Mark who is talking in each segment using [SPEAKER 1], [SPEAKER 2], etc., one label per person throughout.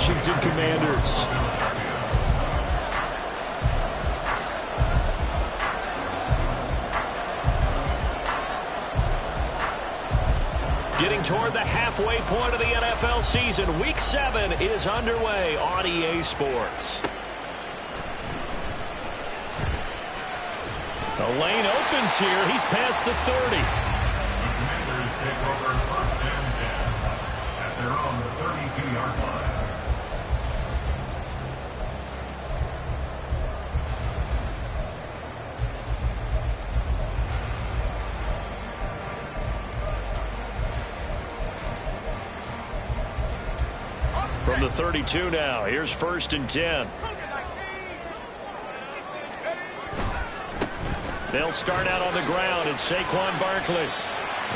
[SPEAKER 1] Washington Commanders. Getting toward the halfway point of the NFL season. Week 7 is underway on EA Sports. The lane opens here. He's past the 30.
[SPEAKER 2] The Commanders take over first and 10 at their own 32-yard line.
[SPEAKER 1] From the 32 now, here's first and 10. They'll start out on the ground. It's Saquon Barkley.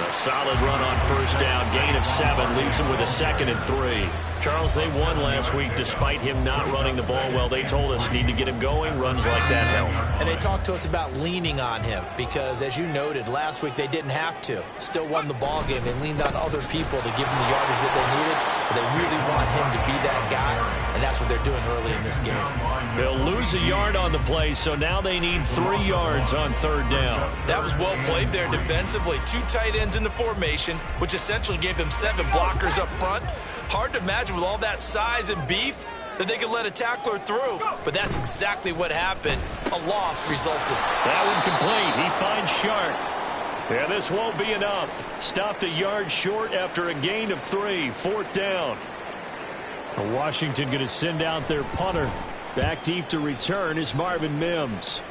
[SPEAKER 1] A solid run on first down. Gain of 7 leaves him with a 2nd and 3. Charles, they won last week despite him not running the ball well. They told us need to get him going. Runs like that help.
[SPEAKER 3] And they talked to us about leaning on him because, as you noted, last week they didn't have to. Still won the ball game. They leaned on other people to give him the yardage that they needed, but they really want him to be that guy, and that's what they're doing early in this game.
[SPEAKER 1] They'll lose a yard on the play, so now they need 3 yards on third down.
[SPEAKER 3] That was well played there defensively. 2 tight ends in the formation, which essentially gave them 7 blockers up front. Hard to imagine with all that size and beef that they could let a tackler through, but that's exactly what happened. A loss resulted.
[SPEAKER 1] That one complete. He finds Shark. And this won't be enough. Stopped a yard short after a gain of 3. Fourth down. Washington going to send out their punter. Back deep to return is Marvin Mims.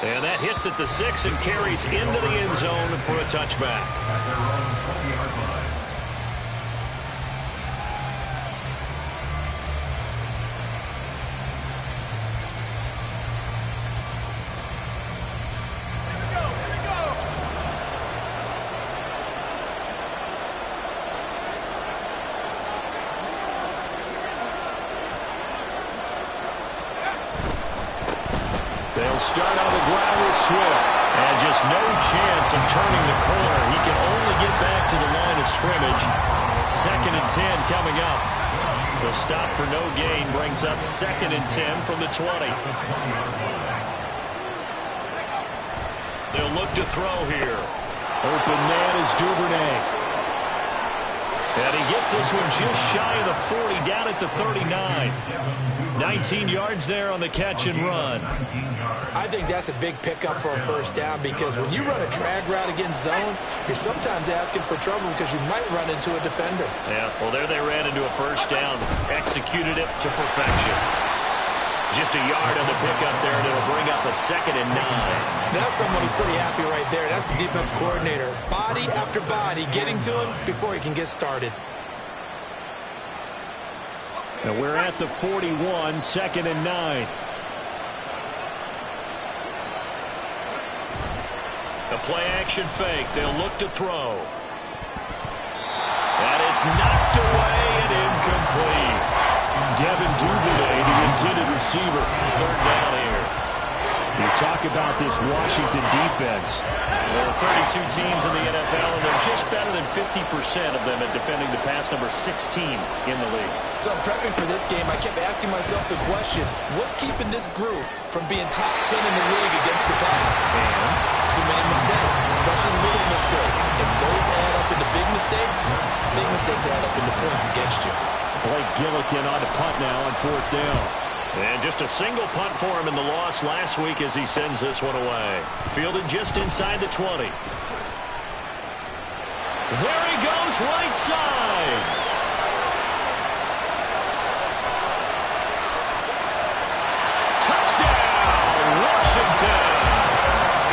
[SPEAKER 1] And that hits at the 6 and carries into the end zone for a touchback.
[SPEAKER 2] At their own 20-yard line.
[SPEAKER 1] They'll start on the ground with Swift. And just no chance of turning the corner. He can only get back to the line of scrimmage. 2nd and 10 coming up. The stop for no gain brings up 2nd and 10 from the 20. They'll look to throw here. Open man is Duvernay. And he gets this one just shy of the 40, down at the 39. 19 yards there on the catch and run.
[SPEAKER 3] I think that's a big pickup for a first down because when you run a drag route against zone, you're sometimes asking for trouble because you might run into a defender.
[SPEAKER 1] Yeah, well, there they ran into a first down. Executed it to perfection. Just a yard on the pickup there, and it'll bring up a 2nd and 9.
[SPEAKER 3] Now someone who's pretty happy right there. That's the defense coordinator. Body after body getting to him before he can get started.
[SPEAKER 1] And we're at the 41, 2nd and 9. The play action fake. They'll look to throw. And it's knocked away and incomplete. Devin Duvernay, the intended receiver. 3rd down here. You talk about this Washington defense. There are 32 teams in the NFL, and they're just better than 50% of them at defending the pass, number 16 in the league.
[SPEAKER 3] So prepping for this game, I kept asking myself the question, what's keeping this group from being top 10 in the league against the pass?
[SPEAKER 1] And
[SPEAKER 3] too many mistakes, especially little mistakes. And those add up into big mistakes. Big mistakes add up into points against you.
[SPEAKER 1] Blake Gillikin on to punt now on 4th down. And just a single punt for him in the loss last week as he sends this one away. Fielded just inside the 20. There he goes, right side. Touchdown, Washington.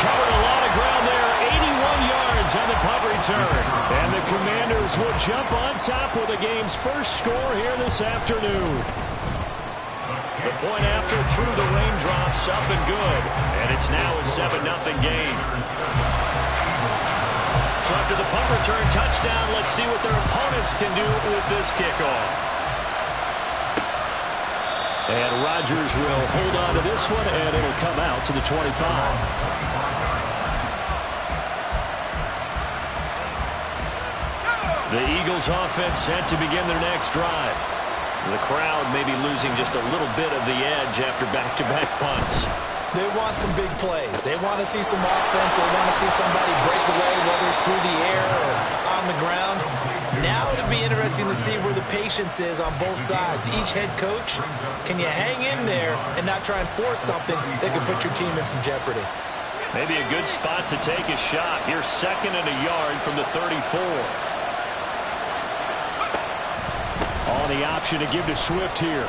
[SPEAKER 1] Covered a lot of ground there, 81 yards on the punt return. And the Commanders will jump on top with the game's first score here this afternoon. The point after through the raindrops, up and good. And it's now a 7-0 game. So after the punt return touchdown, let's see what their opponents can do with this kickoff. And Rodgers will hold on to this one, and it'll come out to the 25. The Eagles offense set to begin their next drive. The crowd may be losing just a little bit of the edge after back-to-back punts.
[SPEAKER 3] They want some big plays. They want to see some offense. They want to see somebody break away, whether it's through the air or on the ground. Now it'll be interesting to see where the patience is on both sides. Each head coach, can you hang in there and not try and force something that could put your team in some jeopardy?
[SPEAKER 1] Maybe a good spot to take a shot. Here's 2nd and a yard from the 34. On the option to give to Swift here.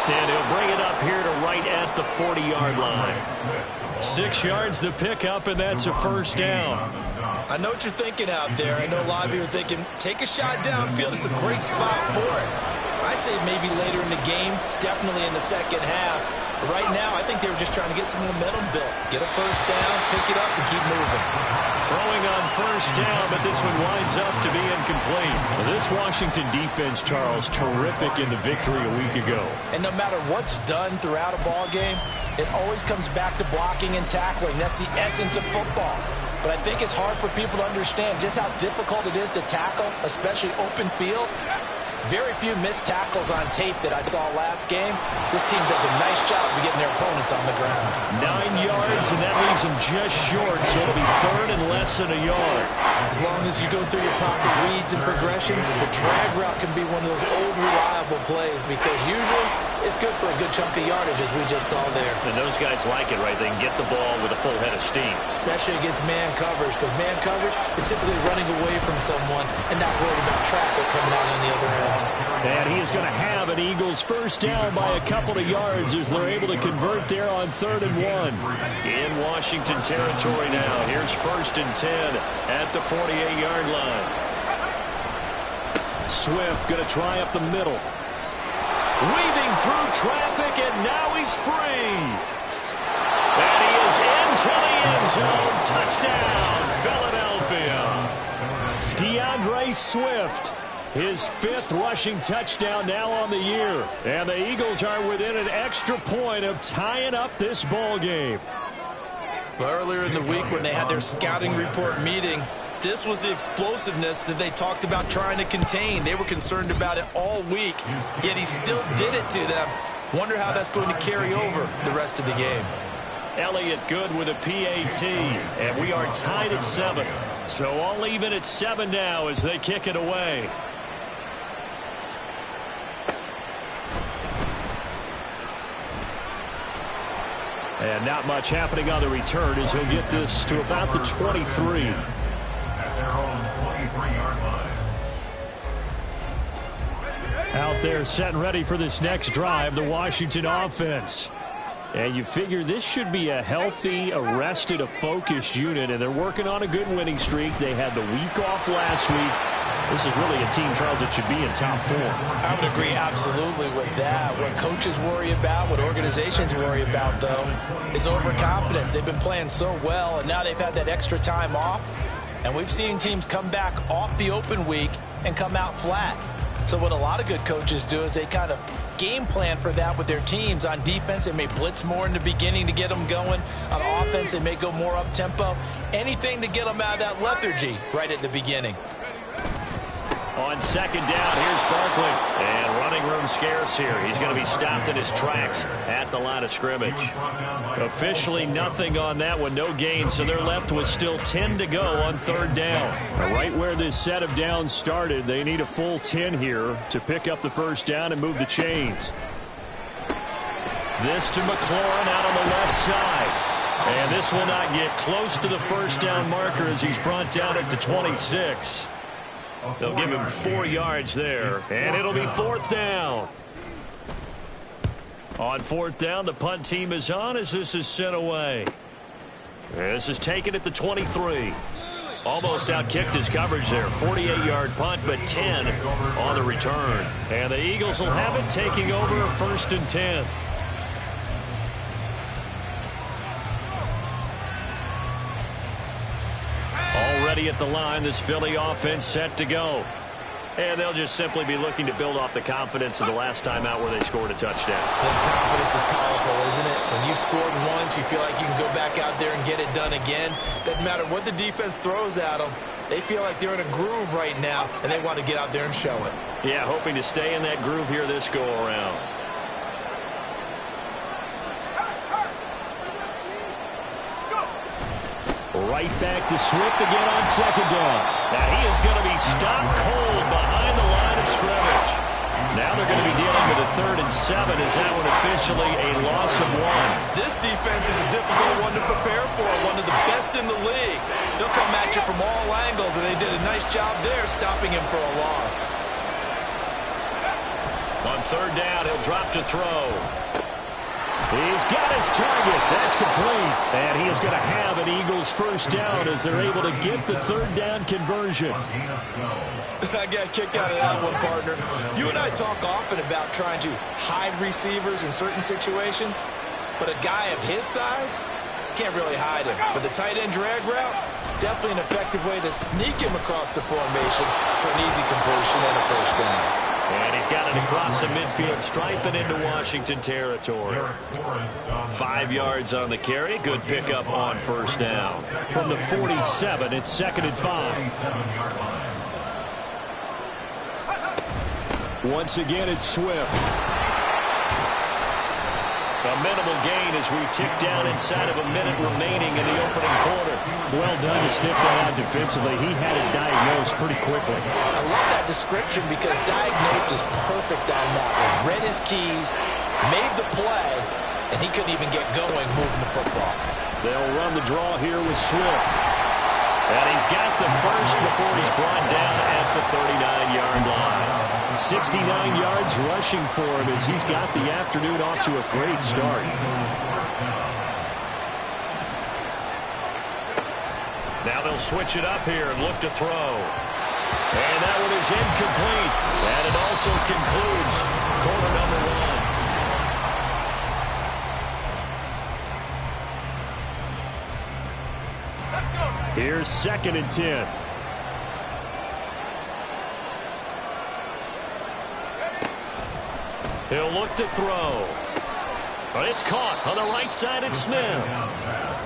[SPEAKER 1] And he'll bring it up here to right at the 40-yard line. 6 yards the pickup, and that's a first down.
[SPEAKER 3] I know what you're thinking out there. I know a lot of you are thinking, take a shot downfield. It's a great spot for it. I'd say maybe later in the game, definitely in the second half. But right now, I think they were just trying to get some momentum built. Get a first down, pick it up, and keep moving.
[SPEAKER 1] Throwing on first down, but this one winds up to be incomplete. Well, this Washington defense, Charles, terrific in the victory a week ago.
[SPEAKER 3] And no matter what's done throughout a ball game, it always comes back to blocking and tackling. That's the essence of football. But I think it's hard for people to understand just how difficult it is to tackle, especially open field. Very few missed tackles on tape that I saw last game. This team does a nice job of getting their opponents on the ground.
[SPEAKER 1] 9 yards, and that leaves them just short, so it'll be 3rd and less than a yard.
[SPEAKER 3] As long as you go through your proper reads and progressions, the drag route can be one of those old reliable plays because usually it's good for a good chunk of yardage, as we just saw there.
[SPEAKER 1] And those guys like it, right? They can get the ball with a full head of steam.
[SPEAKER 3] Especially against man coverage, because man coverage, you're typically running away from someone and not worried about traffic coming out on the other end.
[SPEAKER 1] And he is going to have an Eagles first down by a couple of yards as they're able to convert there on 3rd and 1. In Washington territory now. Here's 1st and 10 at the 48-yard line. Swift going to try up the middle. Weaving through traffic, and now he's free. And he is into the end zone. Touchdown, Philadelphia. DeAndre Swift. His 5th rushing touchdown now on the year. And the Eagles are within an extra point of tying up this ball game.
[SPEAKER 3] Well, earlier in the week when they had their scouting report meeting, this was the explosiveness that they talked about trying to contain. They were concerned about it all week, yet he still did it to them. Wonder how that's going to carry over the rest of the game.
[SPEAKER 1] Elliott good with a PAT, and we are tied at 7. So all even at 7 now as they kick it away. And not much happening on the return as he'll get this to about the 23.
[SPEAKER 2] At their own 23-yard line.
[SPEAKER 1] Out there set and ready for this next drive, the Washington offense. And you figure this should be a healthy, a rested, a focused unit, and they're working on a good winning streak. They had the week off last week. This is really a team, Charles, that should be in top 4.
[SPEAKER 3] I would agree absolutely with that. What coaches worry about, what organizations worry about, though, is overconfidence. They've been playing so well, and now they've had that extra time off. And we've seen teams come back off the open week and come out flat. So what a lot of good coaches do is they kind of game plan for that with their teams. On defense, they may blitz more in the beginning to get them going. On offense, they may go more up-tempo. Anything to get them out of that lethargy right at the beginning.
[SPEAKER 1] On 2nd down, here's Barkley. And running room scarce here. He's going to be stopped in his tracks at the line of scrimmage. Officially nothing on that one, no gain. So they're left with still 10 to go on 3rd down. Right where this set of downs started, they need a full 10 here to pick up the first down and move the chains. This to McLaurin out on the left side. And this will not get close to the first down marker as he's brought down at the 26. They'll give him 4 yards there, and it'll be 4th down. On 4th down, the punt team is on as this is sent away. This is taken at the 23. Almost outkicked his coverage there. 48-yard punt, but 10 on the return. And the Eagles will have it taking over 1st and 10. Already at the line, this Philly offense set to go. And they'll just simply be looking to build off the confidence of the last time out where they scored a touchdown.
[SPEAKER 3] And confidence is powerful, isn't it? When you scored once, you feel like you can go back out there and get it done again. Doesn't matter what the defense throws at them. They feel like they're in a groove right now, and they want to get out there and show it.
[SPEAKER 1] Yeah, hoping to stay in that groove here this go-around. Right back to Swift again on second down. Now he is going to be stopped cold behind the line of scrimmage. Now they're going to be dealing with a 3rd and 7. Is that one officially a loss of 1?
[SPEAKER 3] This defense is a difficult one to prepare for, one of the best in the league. They'll come at you from all angles, and they did a nice job there stopping him for a loss.
[SPEAKER 1] On 3rd down, he'll drop to throw. He's got his target. That's complete. And he is going to have an Eagles first down as they're able to get the 3rd down conversion.
[SPEAKER 3] I got a kick out of that one, partner. You and I talk often about trying to hide receivers in certain situations, but a guy of his size can't really hide him. But the tight end drag route, definitely an effective way to sneak him across the formation for an easy completion and a first down.
[SPEAKER 1] And he's got it across the midfield stripe and into Washington territory. 5 yards on the carry. Good pickup on first down. From the 47, it's 2nd and 5. Once again, it's Swift. A minimal gain as we tick down inside of a minute remaining in the opening quarter. Well done to sniff that out defensively. He had it diagnosed pretty quickly.
[SPEAKER 4] I love that description because diagnosed is perfect on that one. Read his keys, made the play, and he couldn't even get going moving the football.
[SPEAKER 1] They'll run the draw here with Swift. And he's got the first before he's brought down at the 39-yard line. 69 yards rushing for him as he's got the afternoon off to a great start. Now they'll switch it up here and look to throw. And that one is incomplete. And it also concludes quarter number 1. Here's 2nd and 10. He'll look to throw. But it's caught on the right side at Smith.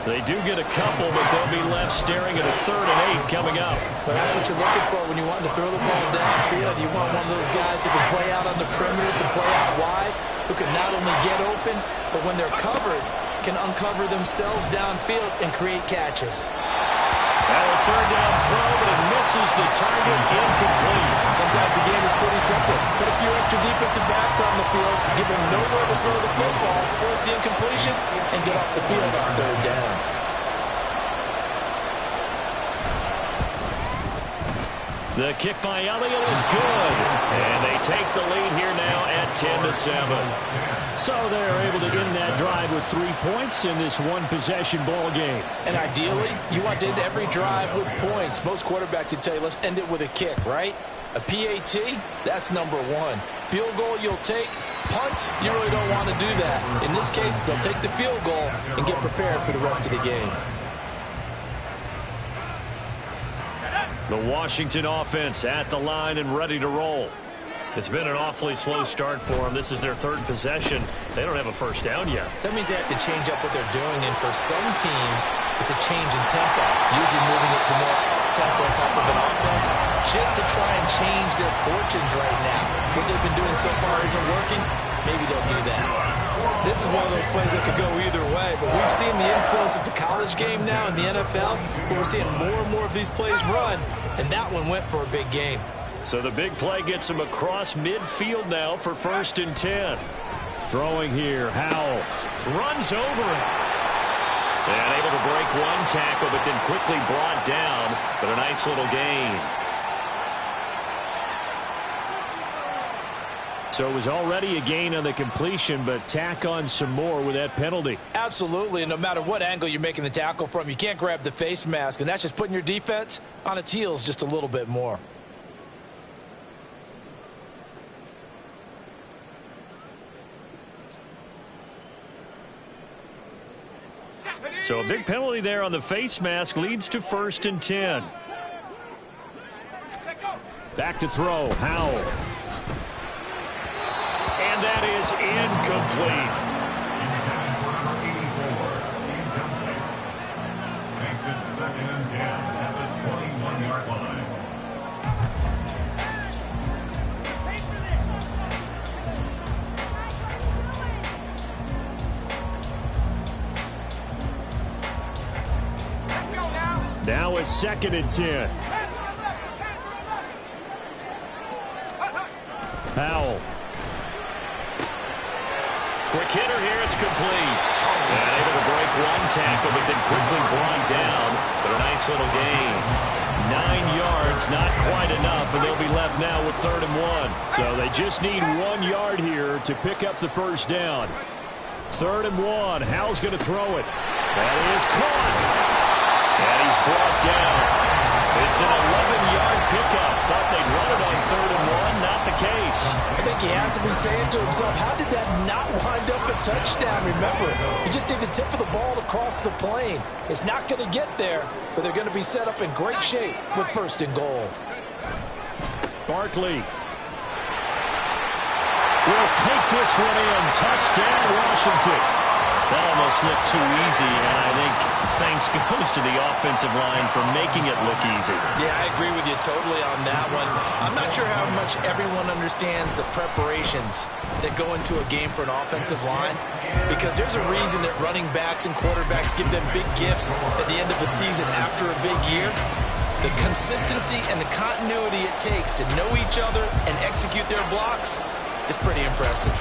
[SPEAKER 1] They do get a couple, but they'll be left staring at a 3rd and 8 coming up.
[SPEAKER 3] But that's what you're looking for when you want to throw the ball downfield. You want one of those guys who can play out on the perimeter, can play out wide, who can not only get open, but when they're covered, can uncover themselves downfield and create catches.
[SPEAKER 1] Now a 3rd down throw, but it misses the target, incomplete.
[SPEAKER 3] Sometimes the game is pretty simple. Put a few extra defensive backs on the field, give them nowhere to throw the football, force the incompletion, and get off the field on 3rd down.
[SPEAKER 1] The kick by Elliott is good. And they take the lead here now at 10-7. So they're able to end that drive with 3 points in this one-possession ball game.
[SPEAKER 4] And ideally, you want to end every drive with points. Most quarterbacks would tell you, let's end it with a kick, right? A PAT, that's number 1. Field goal you'll take. Punts, you really don't want to do that. In this case, they'll take the field goal and get prepared for the rest of the game.
[SPEAKER 1] The Washington offense at the line and ready to roll. It's been an awfully slow start for them. This is their 3rd possession. They don't have a first down yet.
[SPEAKER 3] So that means they have to change up what they're doing, and for some teams, it's a change in tempo, usually moving it to more up-tempo type of an offense, just to try and change their fortunes right now. What they've been doing so far isn't working. Maybe they'll do that. This is one of those plays that could go either way, but we've seen the influence of the college game now in the NFL, where we're seeing more and more of these plays run, and that one went for a big gain.
[SPEAKER 1] So the big play gets him across midfield now for 1st and 10. Throwing here, Howell runs over it. And able to break one tackle, but then quickly brought down, but a nice little gain. So it was already a gain on the completion, but tack on some more with that penalty.
[SPEAKER 4] Absolutely, and no matter what angle you're making the tackle from, you can't grab the face mask, and that's just putting your defense on its heels just a little bit more.
[SPEAKER 1] So a big penalty there on the face mask leads to 1st and 10. Back to throw, Howell. And that is incomplete.
[SPEAKER 2] Makes it 2nd and 10 at the 21-yard line.
[SPEAKER 1] Now it's 2nd and 10. Howell. Quick hitter here, it's complete. And able to break one tackle, but then quickly brought down. But a nice little gain. 9 yards, not quite enough, and they'll be left now with 3rd and 1. So they just need 1 yard here to pick up the first down. 3rd and 1. Howell's going to throw it. That is caught. And he's brought down. It's an 11-yard pickup. Thought they'd run it on 3rd and 1. Not the case.
[SPEAKER 4] I think he has to be saying to himself, how did that not wind up a touchdown? Remember, you just need the tip of the ball to cross the plane. It's not going to get there, but they're going to be set up in great shape with 1st and goal.
[SPEAKER 1] Barkley will take this one in. Touchdown, Washington. That almost looked too easy, and I think thanks goes to the offensive line for making it look easy.
[SPEAKER 3] Yeah, I agree with you totally on that one. I'm not sure how much everyone understands the preparations that go into a game for an offensive line, because there's a reason that running backs and quarterbacks give them big gifts at the end of the season after a big year. The consistency and the continuity it takes to know each other and execute their blocks is pretty impressive.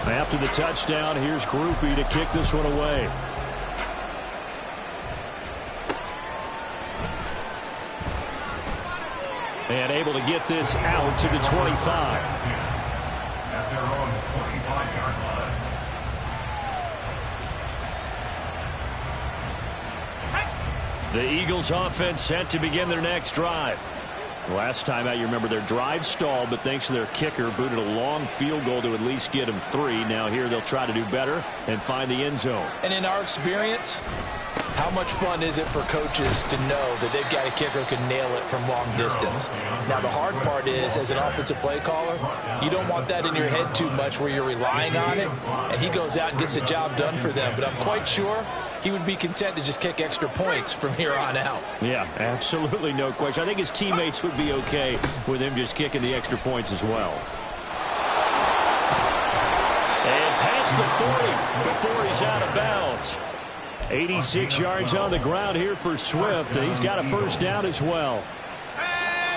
[SPEAKER 1] After the touchdown, here's Grupe to kick this one away. And able to get this out to the 25.
[SPEAKER 2] At their own 25-yard line.
[SPEAKER 1] The Eagles offense set to begin their next drive. Last time out, you remember their drive stalled, but thanks to their kicker, booted a long field goal to at least get them 3. Now here they'll try to do better and find the end zone.
[SPEAKER 4] And in our experience, how much fun is it for coaches to know that they've got a kicker who can nail it from long distance? Now, the hard part is, as an offensive play caller, you don't want that in your head too much where you're relying on it, and he goes out and gets the job done for them. But I'm quite sure he would be content to just kick extra points from here on out.
[SPEAKER 1] Yeah, absolutely no question. I think his teammates would be okay with him just kicking the extra points as well. And past the 40 before he's out of bounds. 86 yards on the ground here for Swift. He's got a first down as well.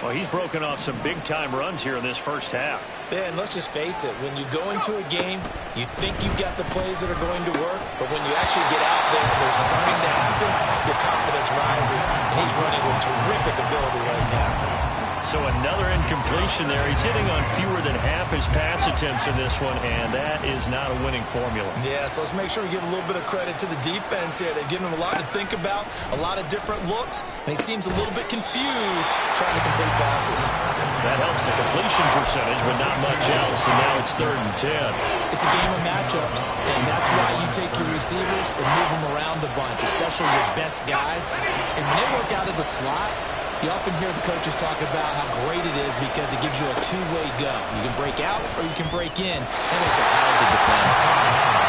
[SPEAKER 1] Well, he's broken off some big-time runs here in this first half.
[SPEAKER 3] Yeah, and let's just face it. When you go into a game, you think you've got the plays that are going to work, but when you actually get out there and they're starting to happen, your confidence rises, and he's running with terrific ability right now.
[SPEAKER 1] So another incompletion there. He's hitting on fewer than half his pass attempts in this one, and that is not a winning formula.
[SPEAKER 3] Yeah, so let's make sure we give a little bit of credit to the defense here. They've given him a lot to think about, a lot of different looks, and he seems a little bit confused trying to complete passes.
[SPEAKER 1] That helps the completion percentage, but not much else, and now it's 3rd and 10.
[SPEAKER 3] It's a game of matchups, and that's why you take your receivers and move them around a bunch, especially your best guys. And when they work out of the slot, you often hear the coaches talk about how great it is because it gives you a two-way go. You can break out or you can break in. That makes it hard to defend.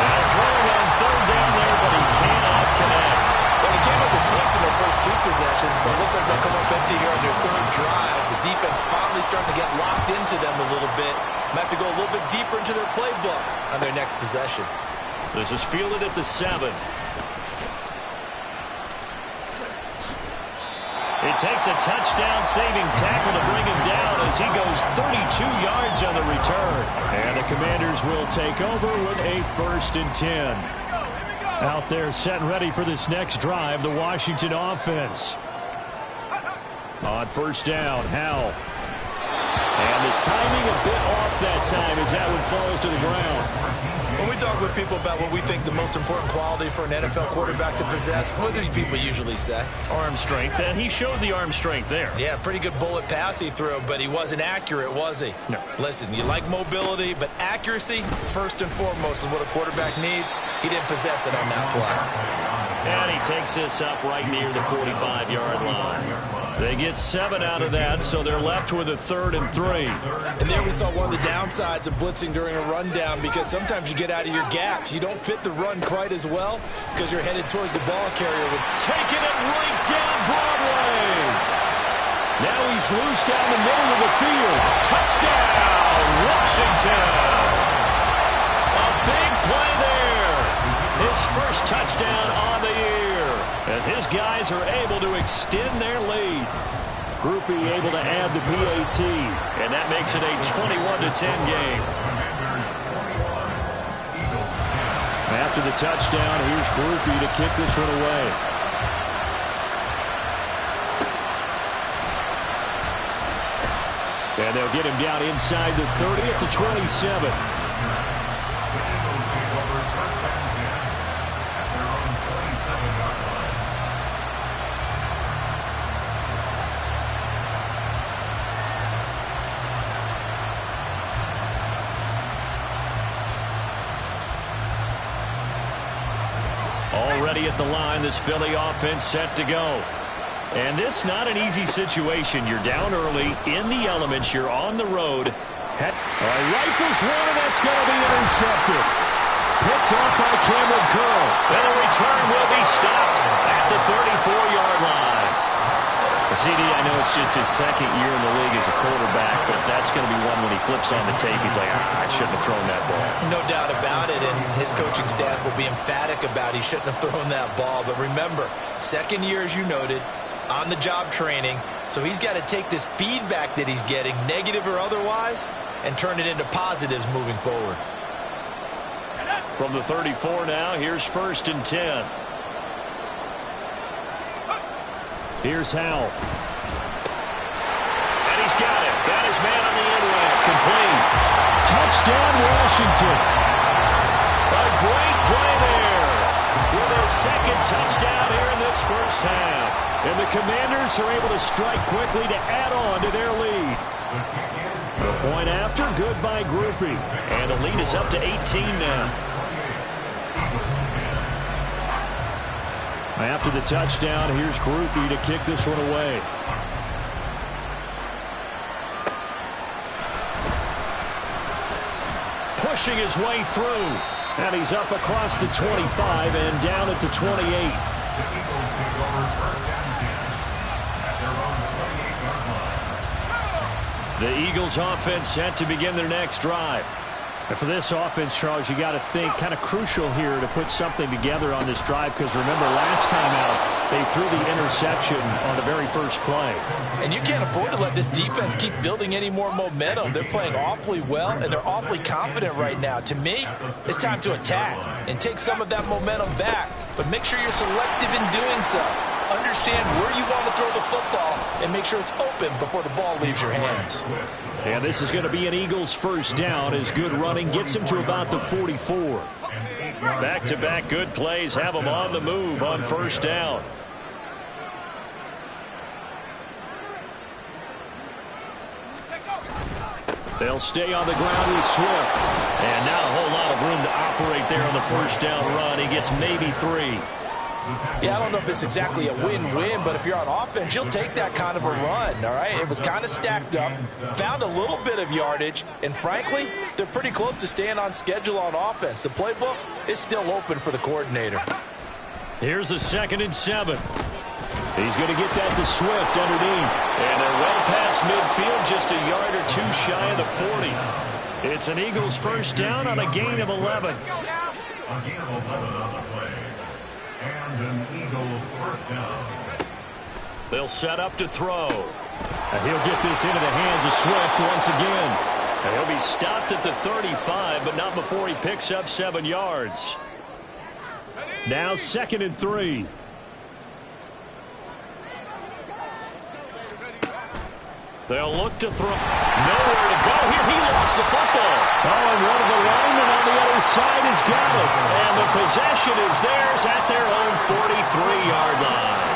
[SPEAKER 1] Now throwing on 3rd down there, but he cannot connect.
[SPEAKER 3] Well, he came up with points in their first 2 possessions, but it looks like they'll come up empty here on their 3rd drive. The defense finally starting to get locked into them a little bit. Might have to go a little bit deeper into their playbook on their next possession.
[SPEAKER 1] This is fielded at the 7. It takes a touchdown-saving tackle to bring him down as he goes 32 yards on the return. And the Commanders will take over with a 1st and 10. Out there set and ready for this next drive, the Washington offense. On 1st down, Howell. And the timing a bit off that time as that one falls to the ground.
[SPEAKER 3] When we talk with people about what we think the most important quality for an NFL quarterback to possess, what do people usually say?
[SPEAKER 1] Arm strength, and he showed the arm strength there.
[SPEAKER 3] Yeah, pretty good bullet pass he threw, but he wasn't accurate, was he?
[SPEAKER 1] No.
[SPEAKER 3] Listen, you like mobility, but accuracy, first and foremost, is what a quarterback needs. He didn't possess it on that play.
[SPEAKER 1] And he takes this up right near the 45-yard line. They get 7 out of that, so they're left with a 3rd and 3.
[SPEAKER 3] And there we saw one of the downsides of blitzing during a rundown, because sometimes you get out of your gaps. You don't fit the run quite as well because you're headed towards the ball carrier.
[SPEAKER 1] Taking it right down Broadway. Now he's loose down the middle of the field. Touchdown, Washington. A big play there. His first touchdown on the year, as his guys are able to extend their lead. Groupie able to add the PAT, and that makes it a 21-10 game. After the touchdown, here's Groupie to kick this one away. And they'll get him down inside the 30 at the 27. Already at the line, this Philly offense set to go. And this not an easy situation. You're down early, in the elements, you're on the road. Rifles one, and that's going to be intercepted. Picked off by Cameron Curl. And the return will be stopped at the 34-yard line. CD, I know it's just his 2nd year in the league as a quarterback, but that's going to be one when he flips on the tape, he's like, I shouldn't have thrown that ball.
[SPEAKER 3] No doubt about it, and his coaching staff will be emphatic about he shouldn't have thrown that ball. But remember, 2nd year, as you noted, on-the-job training, so he's got to take this feedback that he's getting, negative or otherwise, and turn it into positives moving forward.
[SPEAKER 1] From the 34 now, here's 1st and 10. Here's Howell. And he's got it. Got his man on the end route. Complete. Touchdown, Washington. A great play there. With his 2nd touchdown here in this first half. And the Commanders are able to strike quickly to add on to their lead. The point after, good by Groupie. And the lead is up to 18 now. After the touchdown, here's Groupie to kick this one away. Pushing his way through. And he's up across the 25 and down at the 28. The Eagles offense set to begin their next drive. And for this offense, Charles, you got to think kind of crucial here to put something together on this drive, because remember last time out they threw the interception on the very first play.
[SPEAKER 3] And you can't afford to let this defense keep building any more momentum. They're playing awfully well, and they're awfully confident right now. To me, it's time to attack and take some of that momentum back, but make sure you're selective in doing so. Understand where you want to throw the football and make sure it's open before the ball leaves your hands.
[SPEAKER 1] And this is going to be an Eagles first down as good running gets him to about the 44. Back-to-back good plays have him on the move on first down. They'll stay on the ground with Swift. And not a whole lot of room to operate there on the first down run. He gets maybe 3.
[SPEAKER 3] Yeah, I don't know if it's exactly a win-win, but if you're on offense, you'll take that kind of a run, all right? It was kind of stacked up, found a little bit of yardage, and frankly, they're pretty close to staying on schedule on offense. The playbook is still open for the coordinator.
[SPEAKER 1] Here's a 2nd and 7. He's going to get that to Swift underneath. And they're well past midfield, just a yard or 2 shy of the 40. It's an Eagles first down on a gain of 11.
[SPEAKER 2] A gain of 11 on the play. And an Eagle first down.
[SPEAKER 1] They'll set up to throw. And he'll get this into the hands of Swift once again. And he'll be stopped at the 35, but not before he picks up 7 yards. Now 2nd and 3. They'll look to throw. Nowhere to go here. He lost the football. Oh, and one of the linemen on the other side has got it. And the possession is theirs at their own 43-yard line.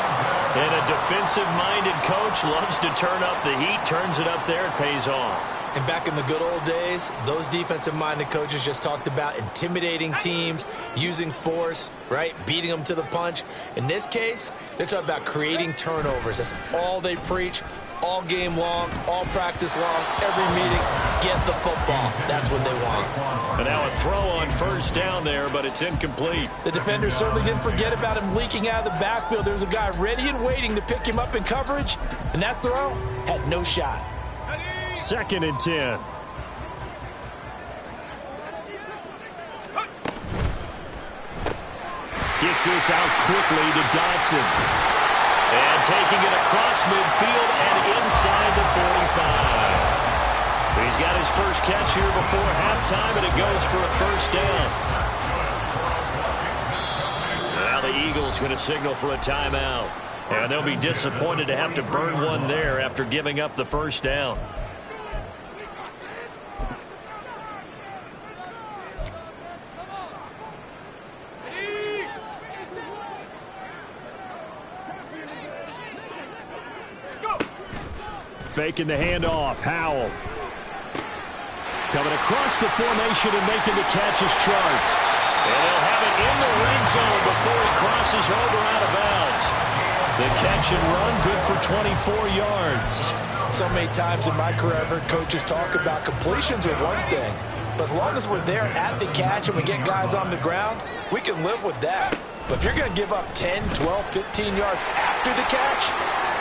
[SPEAKER 1] And a a defensive-minded coach loves to turn up the heat, turns it up there, it pays off.
[SPEAKER 4] And back in the good old days, those defensive-minded coaches just talked about intimidating teams, using force, right, beating them to the punch. In this case, they're talking about creating turnovers. That's all they preach, all game long, all practice long, every meeting. Get the football. That's what they want.
[SPEAKER 1] And now a throw on first down there, but it's incomplete.
[SPEAKER 4] The defender certainly didn't forget about him leaking out of the backfield. There was a guy ready and waiting to pick him up in coverage, and that throw had no shot.
[SPEAKER 1] 2nd and 10. Gets this out quickly to Dotson. And taking it across midfield and inside the 45. He's got his first catch here before halftime, and it goes for a first down. Now the Eagles going to signal for a timeout. And they'll be disappointed to have to burn one there after giving up the first down. Faking the handoff. Howell. Coming across the formation and making the catch is Chark. And he'll have it in the red zone before he crosses over out of bounds. The catch and run good for 24 yards.
[SPEAKER 4] So many times in my career I've heard coaches talk about completions are one thing. But as long as we're there at the catch and we get guys on the ground, we can live with that. But if you're going to give up 10, 12, 15 yards after the catch,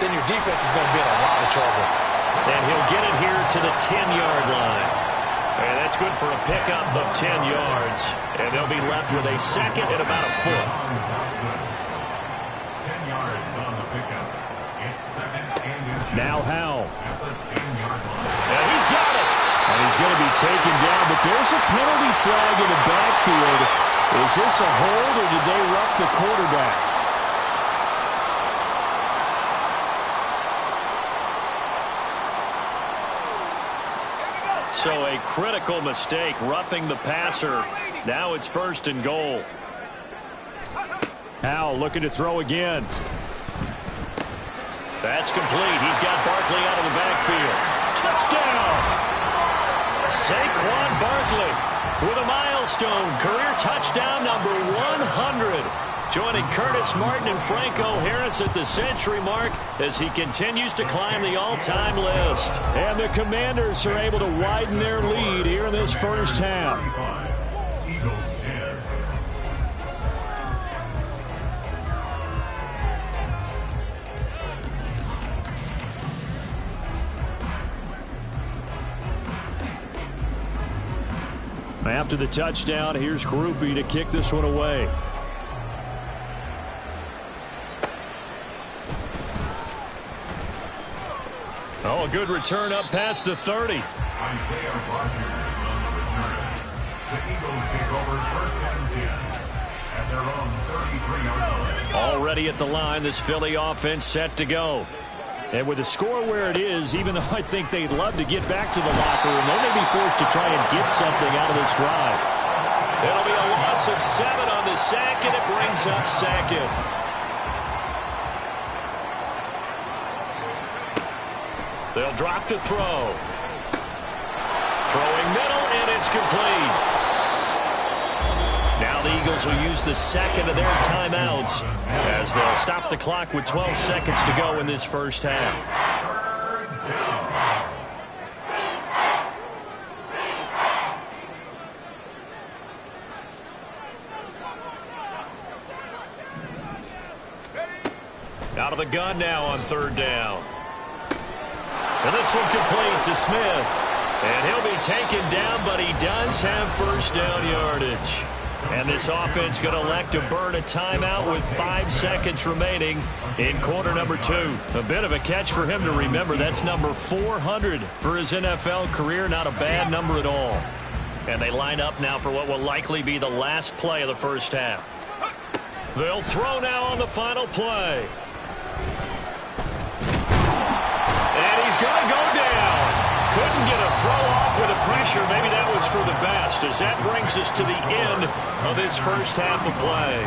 [SPEAKER 4] then your defense is going to be in a lot of trouble.
[SPEAKER 1] And he'll get it here to the 10-yard line. And that's good for a pickup of 10 yards. And they'll be left with a second and about a foot.
[SPEAKER 2] 10 yards on the pickup. It's 2nd and inches.
[SPEAKER 1] Now Howell.
[SPEAKER 2] At the 10-yard line.
[SPEAKER 1] And he's got it. And he's going to be taken down. But there's a penalty flag in the backfield. Is this a hold or did they rough the quarterback? So a critical mistake, roughing the passer. Now it's 1st and goal. Howell looking to throw again. That's complete. He's got Barkley out of the backfield. Touchdown! Saquon Barkley with a milestone. Career touchdown number 100. Joining Curtis Martin and Franco Harris at the century mark as he continues to climb the all-time list. And the Commanders are able to widen their lead here in this first half.
[SPEAKER 2] Eagles 10.
[SPEAKER 1] After the touchdown, here's Grupe to kick this one away. Oh, a good return up past the 30.
[SPEAKER 2] Isaiah Rodgers on the return. The Eagles take over 1st and 10 at their own 33-yard line.
[SPEAKER 1] Already at the line, this Philly offense set to go. And with the score where it is, even though I think they'd love to get back to the locker room, they may be forced to try and get something out of this drive. It'll be a loss of 7 on the sack, and it brings up 2nd. They'll drop to throw. Throwing middle, and it's complete. Now the Eagles will use the 2nd of their timeouts as they'll stop the clock with 12 seconds to go in this first half. Out of the gun now on 3rd down. And this one complete to Smith. And he'll be taken down, but he does have first down yardage. And this offense going to elect to burn a timeout with 5 seconds remaining in quarter number 2. A bit of a catch for him to remember. That's number 400 for his NFL career. Not a bad number at all. And they line up now for what will likely be the last play of the first half. They'll throw now on the final play. And he's going to go down. Couldn't get a throw off with the pressure. Maybe that was for the best, as that brings us to the end of this first half of play.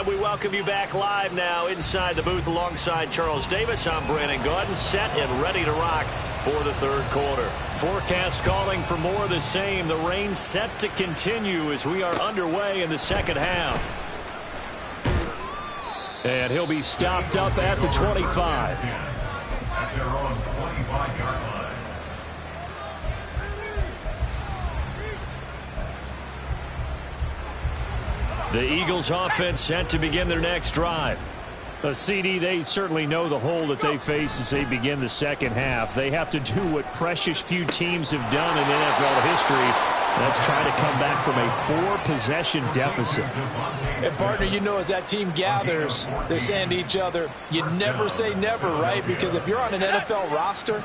[SPEAKER 1] We welcome you back live now inside the booth alongside Charles Davis. I'm Brandon Gaudin, set and ready to rock for the third quarter. Forecast calling for more of the same. The rain set to continue as we are underway in the second half. And he'll be stopped up at the 25.
[SPEAKER 2] At their own 25-yard line.
[SPEAKER 1] The Eagles offense set to begin their next drive. CD, they certainly know the hole that they face as they begin the second half. They have to do what precious few teams have done in NFL history. That's try to come back from a 4-possession deficit.
[SPEAKER 4] And, partner, you know, as that team gathers, they're saying to each other, you never say never, right? Because if you're on an NFL roster,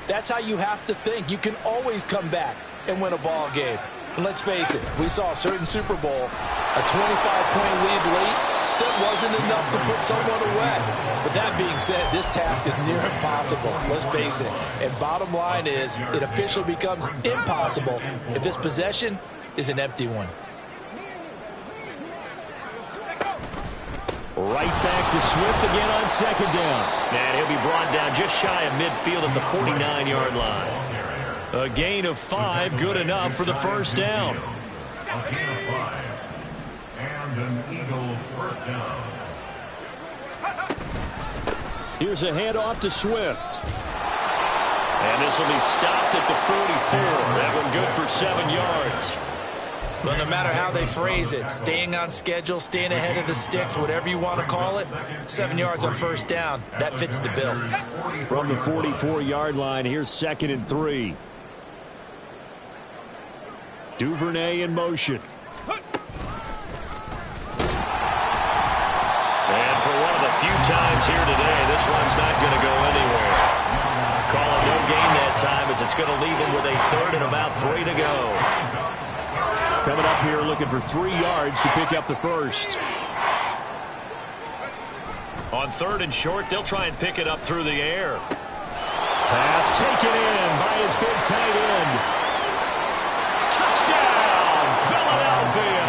[SPEAKER 4] that's how you have to think. You can always come back and win a ball game. And let's face it, we saw a certain Super Bowl, a 25-point lead late, that wasn't enough to put someone away. But that being said, this task is near impossible. Let's face it. And bottom line is, it officially becomes impossible if this possession is an empty one.
[SPEAKER 1] Right back to Swift again on second down. And he'll be brought down just shy of midfield at the 49-yard line. A gain of 5, good enough for the first down.
[SPEAKER 2] A gain of 5. And an Eagle first down.
[SPEAKER 1] Here's a handoff to Swift. And this will be stopped at the 44. That one good for 7 yards.
[SPEAKER 3] But no matter how they phrase it, staying on schedule, staying ahead of the sticks, whatever you want to call it, 7 yards on first down, that fits the bill.
[SPEAKER 1] From the 44-yard line, here's 2nd and 3. Duvernay in motion. And for one of the few times here today, this one's not going to go anywhere. Calling no gain that time as it's going to leave him with a 3rd and about 3 to go. Coming up here looking for 3 yards to pick up the first. On 3rd and short, they'll try and pick it up through the air. Pass taken in by his big tight end. Touchdown, Philadelphia!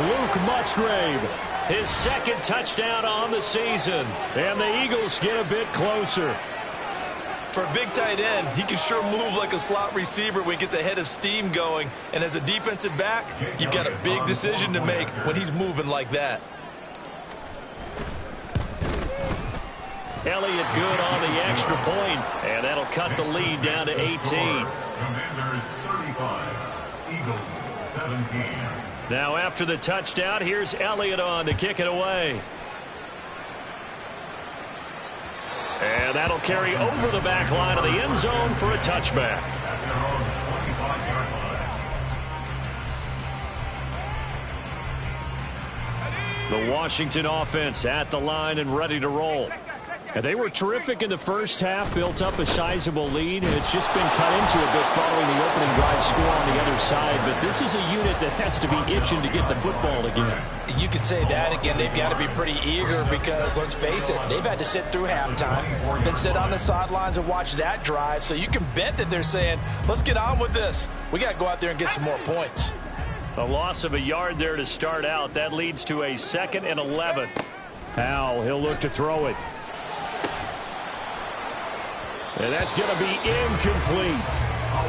[SPEAKER 1] Luke Musgrave, his 2nd touchdown on the season. And the Eagles get a bit closer.
[SPEAKER 3] For a big tight end, he can sure move like a slot receiver when he gets a head of steam going. And as a defensive back, you've got a big decision to make when he's moving like that.
[SPEAKER 1] Elliott good on the extra point, and that'll cut the lead down to 18.
[SPEAKER 2] Commanders 35, Eagles 17.
[SPEAKER 1] Now after the touchdown, here's Elliott on to kick it away. And that'll carry over the back line of the end zone for a touchback.
[SPEAKER 2] At their own 25-yard line.
[SPEAKER 1] The Washington offense at the line and ready to roll. And they were terrific in the first half, built up a sizable lead, and it's just been cut into a bit following the opening drive score on the other side. But this is a unit that has to be itching to get the football again.
[SPEAKER 4] You could say that again. They've got to be pretty eager because, let's face it, they've had to sit through halftime, then sit on the sidelines and watch that drive. So you can bet that they're saying, let's get on with this. We got to go out there and get some more points.
[SPEAKER 1] A loss of a yard there to start out. That leads to a 2nd and 11. Howell, he'll look to throw it. And that's going to be incomplete.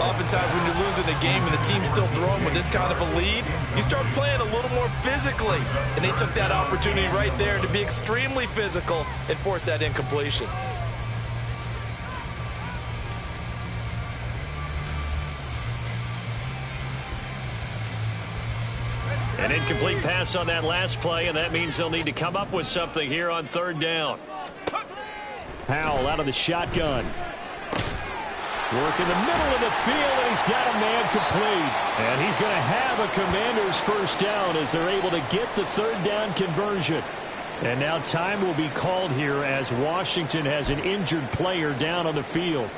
[SPEAKER 3] Oftentimes when you're losing a game and the team's still throwing with this kind of a lead, you start playing a little more physically. And they took that opportunity right there to be extremely physical and force that incompletion.
[SPEAKER 1] An incomplete pass on that last play, and that means they'll need to come up with something here on 3rd down. Howell out of the shotgun. Work in the middle of the field, and he's got a man complete. And he's going to have a Commanders first down as they're able to get the 3rd down conversion. And now time will be called here as Washington has an injured player down on the field.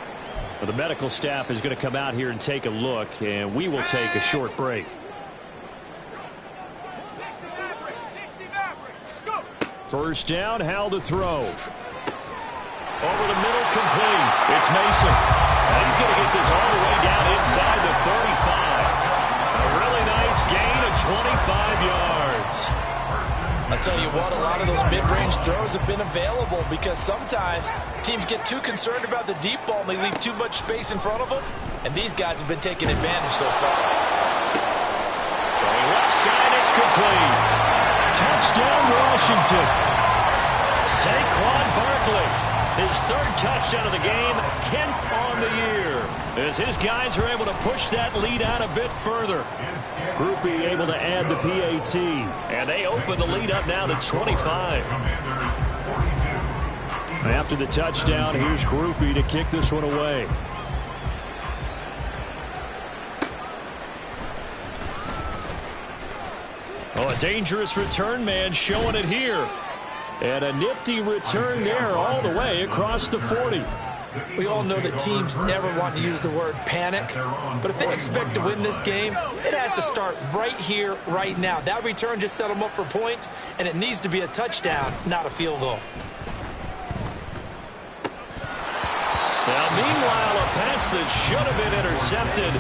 [SPEAKER 1] Well, the medical staff is going to come out here and take a look, and we will take a short break. First down, Howell to throw. Over the middle, complete. It's Mason. And he's going to get this all the way down inside the 35. A really nice gain of 25 yards.
[SPEAKER 4] I'll tell you what, a lot of those mid-range throws have been available because sometimes teams get too concerned about the deep ball and they leave too much space in front of them, and these guys have been taking advantage so far.
[SPEAKER 1] Throwing left side, it's complete. Touchdown, Washington. Saquon Barkley, his third touchdown of the game, 10th on the year, as his guys are able to push that lead out a bit further. Grupe able to add the PAT, and they open the lead up now to 25. After the touchdown, here's Grupe to kick this one away. Oh, a dangerous return man showing it here. And a nifty return there all the way across the 40.
[SPEAKER 4] We all know that teams never want to use the word panic, but if they expect to win this game, it has to start right here, right now. That return just set them up for points, and it needs to be a touchdown, not a field goal.
[SPEAKER 1] Now, meanwhile, a pass that should have been intercepted,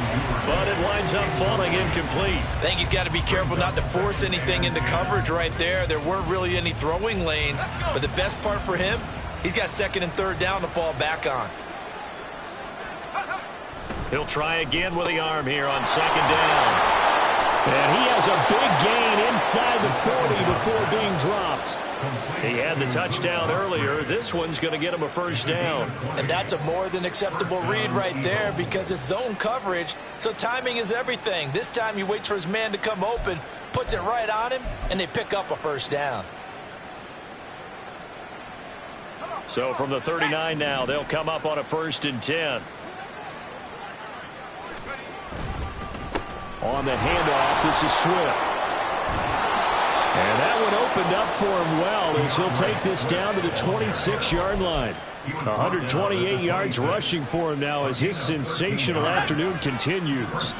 [SPEAKER 1] but it winds up falling incomplete.
[SPEAKER 3] I think he's got to be careful not to force anything into coverage right there. There weren't really any throwing lanes, but the best part for him, he's got second and third down to fall back on.
[SPEAKER 1] He'll try again with the arm here on second down. And he has a big gain inside the 40 before being dropped. He had the touchdown earlier. This one's going to get him a first down.
[SPEAKER 4] And that's a more than acceptable read right there because it's zone coverage, so timing is everything. This time he waits for his man to come open, puts it right on him, and they pick up a first down.
[SPEAKER 1] So from the 39 now, they'll come up on a 1st and 10. On the handoff, this is Swift. And that one opened up for him well as he'll take this down to the 26-yard line. 128 yards rushing for him now as his sensational afternoon continues.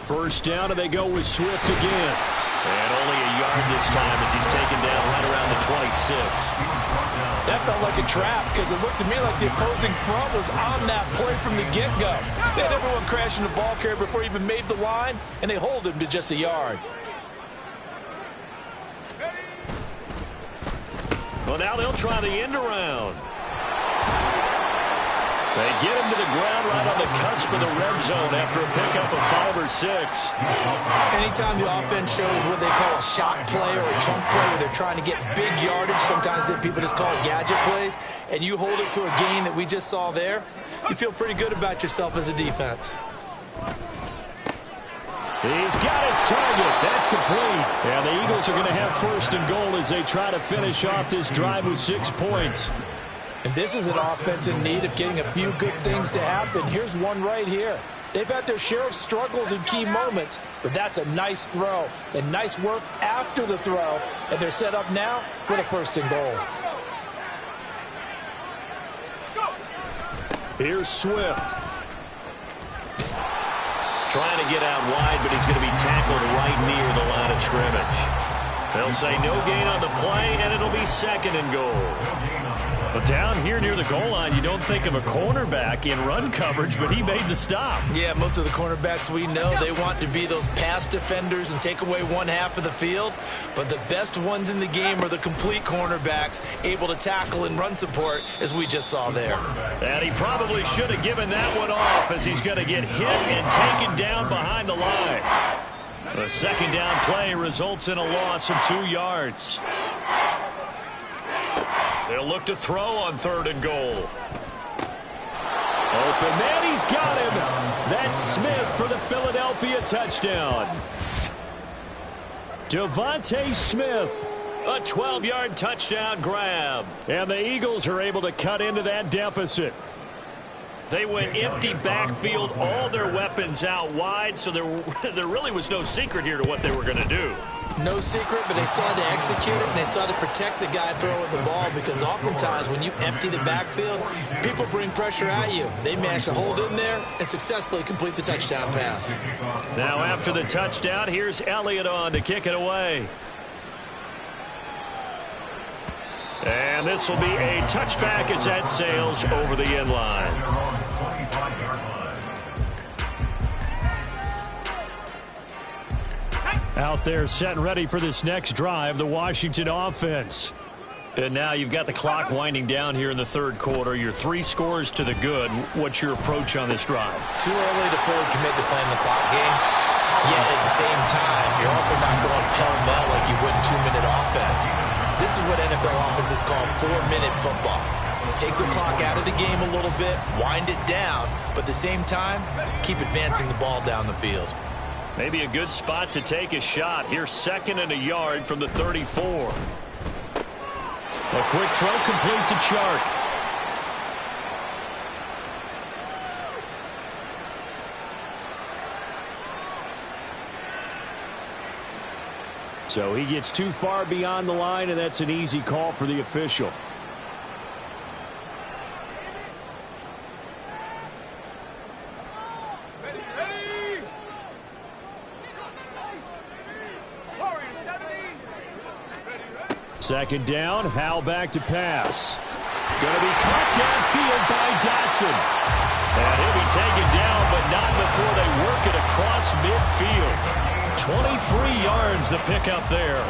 [SPEAKER 1] First down, and they go with Swift again. And only a yard this time as he's taken down right around the 26.
[SPEAKER 4] That felt like a trap because it looked to me like the opposing front was on that play from the get-go. They had everyone crashing the ball carrier before he even made the line, and they hold him to just a yard.
[SPEAKER 1] Well, now they'll try the end around. They get him to the ground right on the cusp of the red zone after a pickup of 5 or 6.
[SPEAKER 4] Anytime the offense shows what they call a shot play or a chunk play where they're trying to get big yardage, sometimes people just call it gadget plays, and you hold it to a gain that we just saw there, you feel pretty good about yourself as a defense.
[SPEAKER 1] He's got his target. That's complete. And the Eagles are going to have 1st and goal as they try to finish off this drive with 6 points.
[SPEAKER 4] And this is an offense in need of getting a few good things to happen. Here's one right here. They've had their share of struggles in key moments, but that's a nice throw and nice work after the throw, and they're set up now with a 1st and goal.
[SPEAKER 1] Here's Swift. Trying to get out wide, but he's going to be tackled right near the line of scrimmage. They'll say no gain on the play, and it'll be 2nd and goal. But down here near the goal line, you don't think of a cornerback in run coverage, but he made the stop.
[SPEAKER 4] Yeah, most of the cornerbacks we know, they want to be those pass defenders and take away one half of the field. But the best ones in the game are the complete cornerbacks, able to tackle and run support, as we just saw there.
[SPEAKER 1] And he probably should have given that one off as he's going to get hit and taken down behind the line. The 2nd down play results in a loss of 2 yards. They'll look to throw on 3rd and goal. Open man, he's got him. That's Smith for the Philadelphia touchdown. Devontae Smith, a 12-yard touchdown grab. And the Eagles are able to cut into that deficit. They went empty backfield, all their weapons out wide, so there really was no secret here to what they were going to do.
[SPEAKER 4] No secret, but they still had to execute it, and they still had to protect the guy throwing the ball because oftentimes when you empty the backfield, people bring pressure at you. They managed to hold in there and successfully complete the touchdown pass.
[SPEAKER 1] Now after the touchdown, here's Elliott on to kick it away. And this will be a touchback as that sails over the end line. Out there set and ready for this next drive, the Washington offense. And now you've got the clock winding down here in the third quarter. Your 3 scores to the good. What's your approach on this drive?
[SPEAKER 4] Too early to fully commit to playing the clock game. Yet at the same time, you're also not going pell-mell like you would in 2-minute offense. This is what NFL offenses call 4-minute football. Take the clock out of the game a little bit, wind it down, but at the same time, keep advancing the ball down the field.
[SPEAKER 1] Maybe a good spot to take a shot. Here's 2nd and a yard from the 34. A quick throw complete to Chark. So he gets too far beyond the line, and that's an easy call for the official. Second down, Howell back to pass. Going to be caught downfield by Dotson. And he'll be taken down, but not before they work it across midfield. 23 yards the pickup there.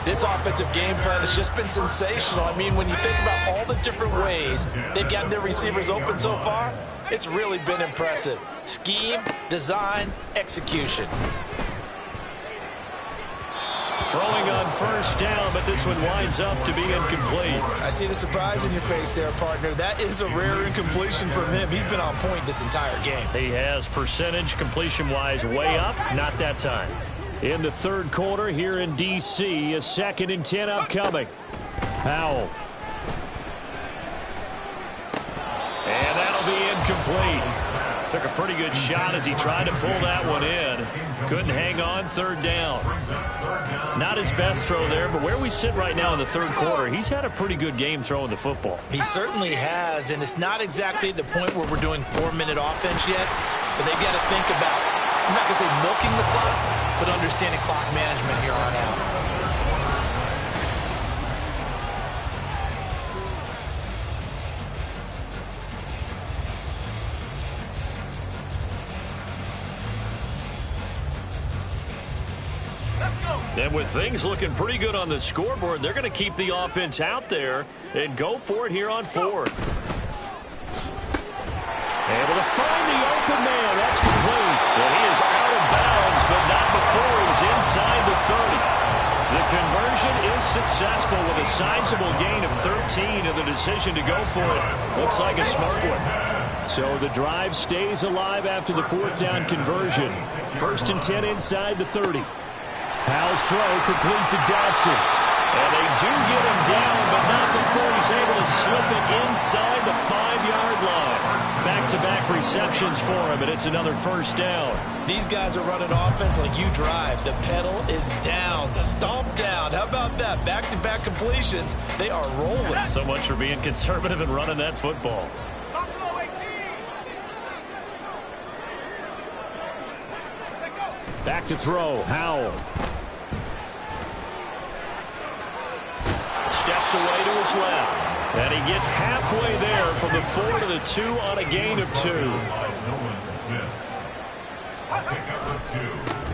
[SPEAKER 4] This offensive game plan has just been sensational. I mean, when you think about all the different ways they've gotten their receivers open so far, it's really been impressive. Scheme, design, execution.
[SPEAKER 1] Throwing on first down, but this one winds up to be incomplete.
[SPEAKER 4] I see the surprise in your face there, partner. That is a rare incompletion from him. He's been on point this entire game.
[SPEAKER 1] He has percentage completion-wise way up, not that time. In the third quarter here in D.C., a 2nd and 10 upcoming. Howell. And that'll be incomplete. Took a pretty good shot as he tried to pull that one in. Couldn't hang on, 3rd down. Not his best throw there, but where we sit right now in the third quarter, he's had a pretty good game throwing the football.
[SPEAKER 4] He certainly has, and it's not exactly the point where we're doing 4-minute offense yet, but they've got to think about, I'm not going to say milking the clock, but understanding clock management here on out.
[SPEAKER 1] And with things looking pretty good on the scoreboard, they're going to keep the offense out there and go for it here on 4th. Able to find the open man. That's complete. And he is out of bounds, but not before he's inside the 30. The conversion is successful with a sizable gain of 13, and the decision to go for it looks like a smart one. So the drive stays alive after the 4th down conversion. 1st and 10 inside the 30. Howell's throw complete to Dotson. And they do get him down, but not before he's able to slip it inside the 5-yard line. Back-to-back receptions for him, and it's another 1st down.
[SPEAKER 4] These guys are running offense like you drive. The pedal is down, stomped down. How about that? Back-to-back completions. They are rolling.
[SPEAKER 1] So much for being conservative and running that football. Back to throw, Howell. Steps away to his left. And he gets halfway there from the 4 to the 2 on a gain of 2.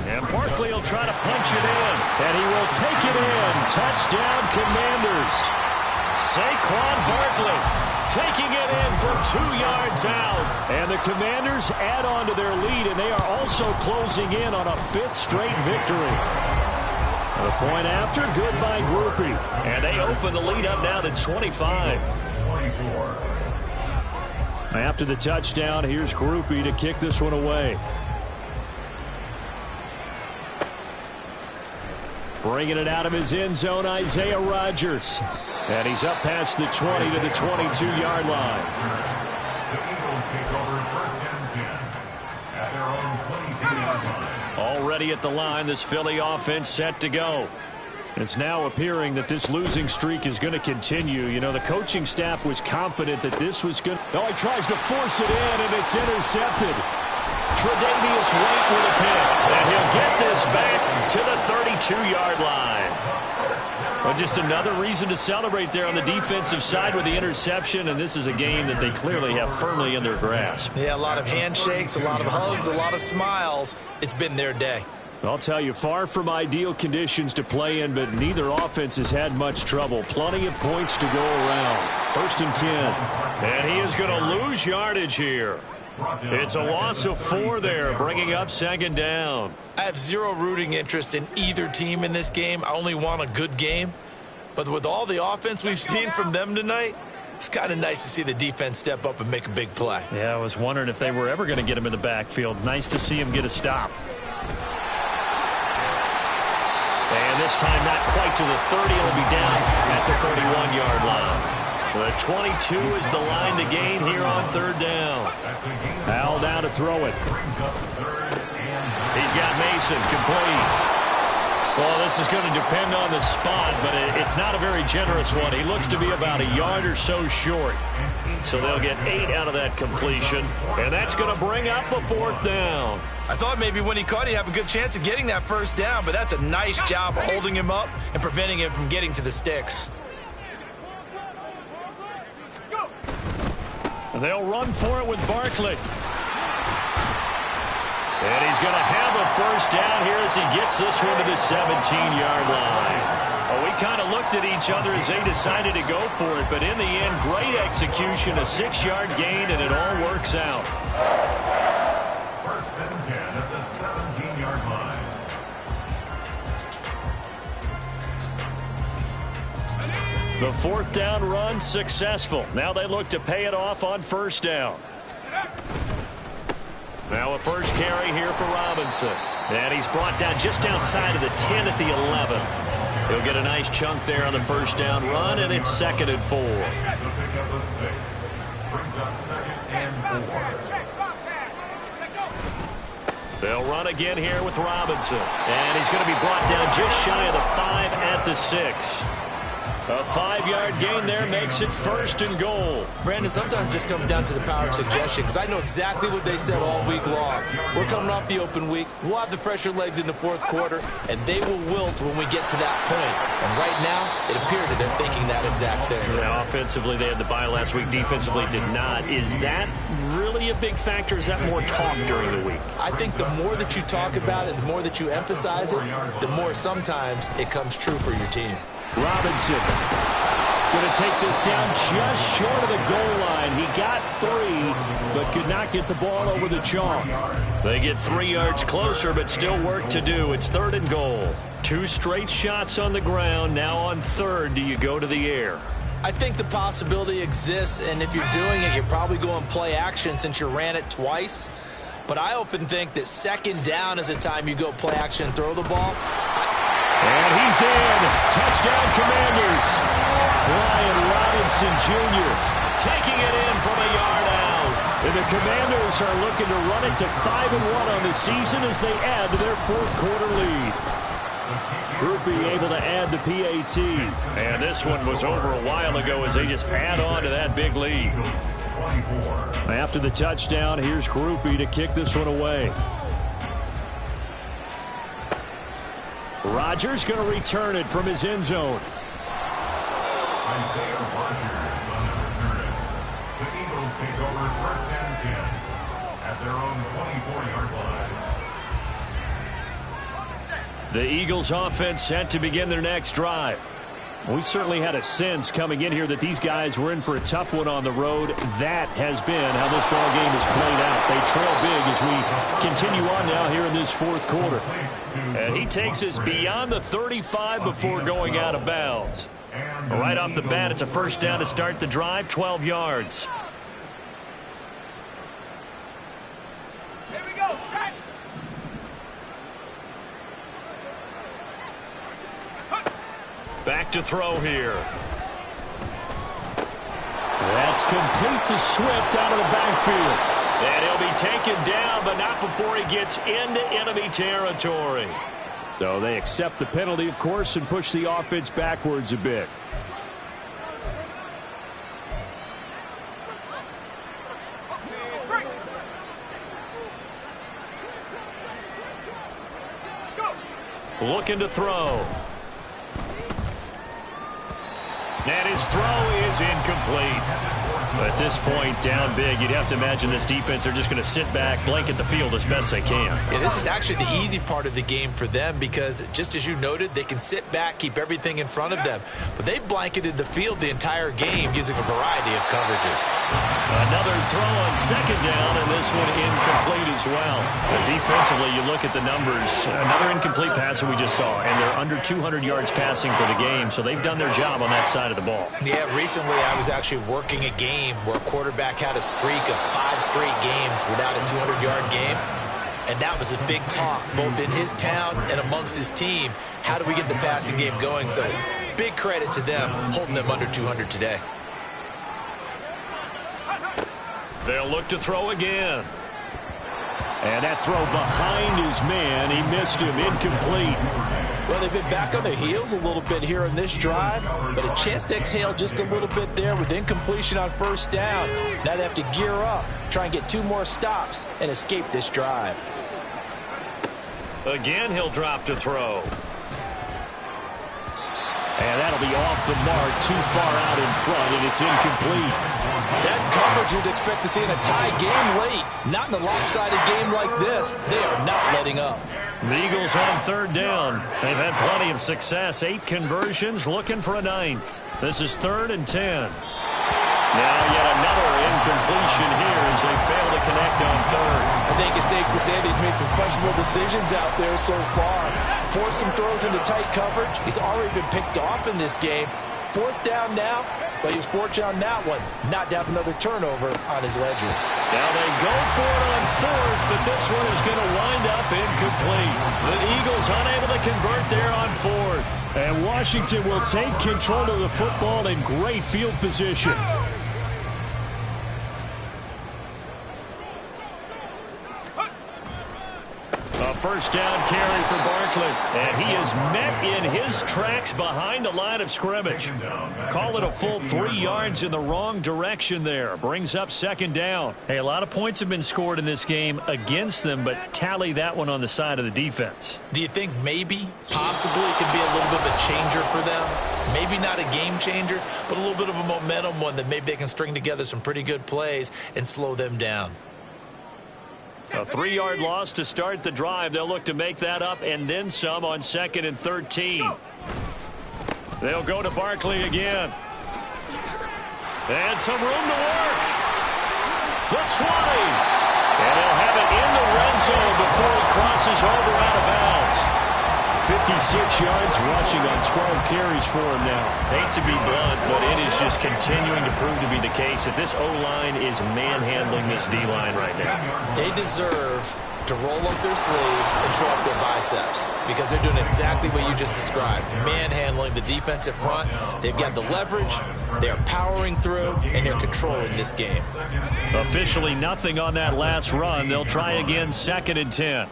[SPEAKER 1] And Barkley will try to punch it in. And he will take it in. Touchdown, Commanders. Saquon Barkley taking it in from 2 yards out. And the Commanders add on to their lead, and they are also closing in on a 5th straight victory. The point after, good by Grupe. And they open the lead up now to 25. After the touchdown, here's Grupe to kick this one away. Bringing it out of his end zone, Isaiah Rodgers. And he's up past the 20 to the 22-yard line.
[SPEAKER 2] The Eagles take over 1st and 10 at their own 22-yard line.
[SPEAKER 1] Already at the line, this Philly offense set to go. It's now appearing that this losing streak is going to continue. You know, the coaching staff was confident that this was good. Oh, he tries to force it in, and it's intercepted. Tre'Davious White with a pick, and he'll get this back to the 32-yard line. Well, just another reason to celebrate there on the defensive side with the interception, and this is a game that they clearly have firmly in their grasp.
[SPEAKER 4] Yeah, a lot of handshakes, a lot of hugs, a lot of smiles. It's been their day.
[SPEAKER 1] I'll tell you, far from ideal conditions to play in, but neither offense has had much trouble. Plenty of points to go around. 1st and 10. And he is going to lose yardage here. It's a loss of 4 there, bringing up 2nd down.
[SPEAKER 3] I have zero rooting interest in either team in this game. I only want a good game. But with all the offense we've seen from them tonight, it's kind of nice to see the defense step up and make a big play.
[SPEAKER 1] Yeah, I was wondering if they were ever going to get him in the backfield. Nice to see him get a stop. And this time not quite to the 30. It'll be down at the 31-yard line. The 22 is the line to gain here on 3rd down. Al down to throw it. He's got Mason complete. Well, this is going to depend on the spot, but it's not a very generous one. He looks to be about a yard or so short. So they'll get 8 out of that completion, and that's going to bring up a 4th down.
[SPEAKER 3] I thought maybe when he caught, he'd have a good chance of getting that 1st down, but that's a nice job of holding him up and preventing him from getting to the sticks.
[SPEAKER 1] They'll run for it with Barkley. And he's going to have a 1st down here as he gets this one to the 17-yard line. Well, we kind of looked at each other as they decided to go for it, but in the end, great execution, a 6-yard gain, and it all works out.
[SPEAKER 2] 1st and 10 at the 17-yard line.
[SPEAKER 1] The 4th down run successful. Now they look to pay it off on 1st down. Now a 1st carry here for Robinson. And he's brought down just outside of the 10 at the 11. He'll get a nice chunk there on the 1st down run, and it's 2nd and 4.
[SPEAKER 2] To pick up a 6. Brings up 2nd and 4.
[SPEAKER 1] They'll run again here with Robinson. And he's going to be brought down just shy of the 5 at the 6. A 5-yard gain there makes it 1st and goal.
[SPEAKER 3] Brandon, sometimes it just comes down to the power of suggestion, because I know exactly what they said all week long. We're coming off the open week. We'll have the fresher legs in the 4th quarter, and they will wilt when we get to that point. And right now, it appears that they're thinking that exact thing.
[SPEAKER 1] Now, offensively, they had the bye last week. Defensively, did not. Is that really a big factor? Is that more talk during the week?
[SPEAKER 3] I think the more that you talk about it, the more that you emphasize it, the more sometimes it comes true for your team.
[SPEAKER 1] Robinson going to take this down just short of the goal line. He got 3, but could not get the ball over the chalk. They get 3 yards closer, but still work to do. It's 3rd and goal. 2 straight shots on the ground. Now on 3rd, do you go to the air?
[SPEAKER 3] I think the possibility exists, and if you're doing it, you're probably going play action since you ran it twice. But I often think that 2nd down is the time you go play action and throw the ball.
[SPEAKER 1] And he's in. Touchdown, Commanders. Brian Robinson Jr. taking it in from a yard out. And the Commanders are looking to run it to 5-1 on the season as they add to their 4th quarter lead. Groupie able to add the PAT. And this one was over a while ago as they just add on to that big lead. After the touchdown, here's Groupie to kick this one away. Rodgers going to return it from his end zone.
[SPEAKER 2] Isaiah Rodgers on the return. The Eagles take over 1st and 10 at their own 24-yard line.
[SPEAKER 1] The Eagles offense set to begin their next drive. We certainly had a sense coming in here that these guys were in for a tough one on the road. That has been how this ball game has played out. They trail big as we continue on now here in this 4th quarter. And he takes us beyond the 35 before going out of bounds. Right off the bat, it's a 1st down to start the drive, 12 yards.
[SPEAKER 5] Here we go, set.
[SPEAKER 1] Back to throw here. That's complete to Swift out of the backfield. And he'll be taken down, but not before he gets into enemy territory. So they accept the penalty, of course, and push the offense backwards a bit. Looking to throw. And his throw is incomplete. At this point, down big, you'd have to imagine this defense are just going to sit back, blanket the field as best they can.
[SPEAKER 3] Yeah, this is actually the easy part of the game for them because, just as you noted, they can sit back, keep everything in front of them. But they've blanketed the field the entire game using a variety of coverages.
[SPEAKER 1] Another throw on second down, and this one incomplete as well. But defensively, you look at the numbers. Another incomplete passer we just saw, and they're under 200 yards passing for the game, so they've done their job on that side of the ball.
[SPEAKER 3] Yeah, recently I was actually working a game where a quarterback had a streak of 5 straight games without a 200-yard game. And that was a big talk, both in his town and amongst his team. How do we get the passing game going? So big credit to them, holding them under 200 today.
[SPEAKER 1] They'll look to throw again. And that throw behind his man. He missed him. Incomplete.
[SPEAKER 4] Well, they've been back on their heels a little bit here in this drive, but a chance to exhale just a little bit there with incompletion on first down. Now they have to gear up, try and get 2 more stops, and escape this drive.
[SPEAKER 1] Again, he'll drop to throw. And that'll be off the mark, too far out in front, and it's incomplete.
[SPEAKER 4] That's coverage you'd expect to see in a tie game late. Not in a lopsided game like this. They are not letting up.
[SPEAKER 1] The Eagles on third down. They've had plenty of success. 8 conversions, looking for a 9th. This is 3rd and 10. Now yet another incompletion here as they fail to connect on 3rd.
[SPEAKER 4] I think it's safe to say that he's made some questionable decisions out there so far. Forced some throws into tight coverage. He's already been picked off in this game. 4th down now, but he was fortunate on that one, not to have another turnover on his ledger.
[SPEAKER 1] Now they go for it on 4th, but this one is going to wind up incomplete. The Eagles unable to convert there on 4th. And Washington will take control of the football in great field position. A first down carry for Barkley, and he is met in his tracks behind the line of scrimmage. Call it a full 3 yards in the wrong direction there. Brings up 2nd down. Hey, a lot of points have been scored in this game against them, but tally that one on the side of the defense.
[SPEAKER 3] Do you think maybe, possibly, it could be a little bit of a changer for them? Maybe not a game changer, but a little bit of a momentum one that maybe they can string together some pretty good plays and slow them down.
[SPEAKER 1] A 3-yard loss to start the drive. They'll look to make that up and then some on 2nd and 13. They'll go to Barkley again. And some room to work. The 20. And they'll have it in the red zone before it crosses over out of bounds. 56 yards rushing on 12 carries for him now. Hate to be blunt, but it is just continuing to prove to be the case that this O-line is manhandling this D-line right now.
[SPEAKER 3] They deserve to roll up their sleeves and show up their biceps because they're doing exactly what you just described, manhandling the defensive front. They've got the leverage, they're powering through, and they're controlling this game.
[SPEAKER 1] Officially nothing on that last run. They'll try again 2nd and 10.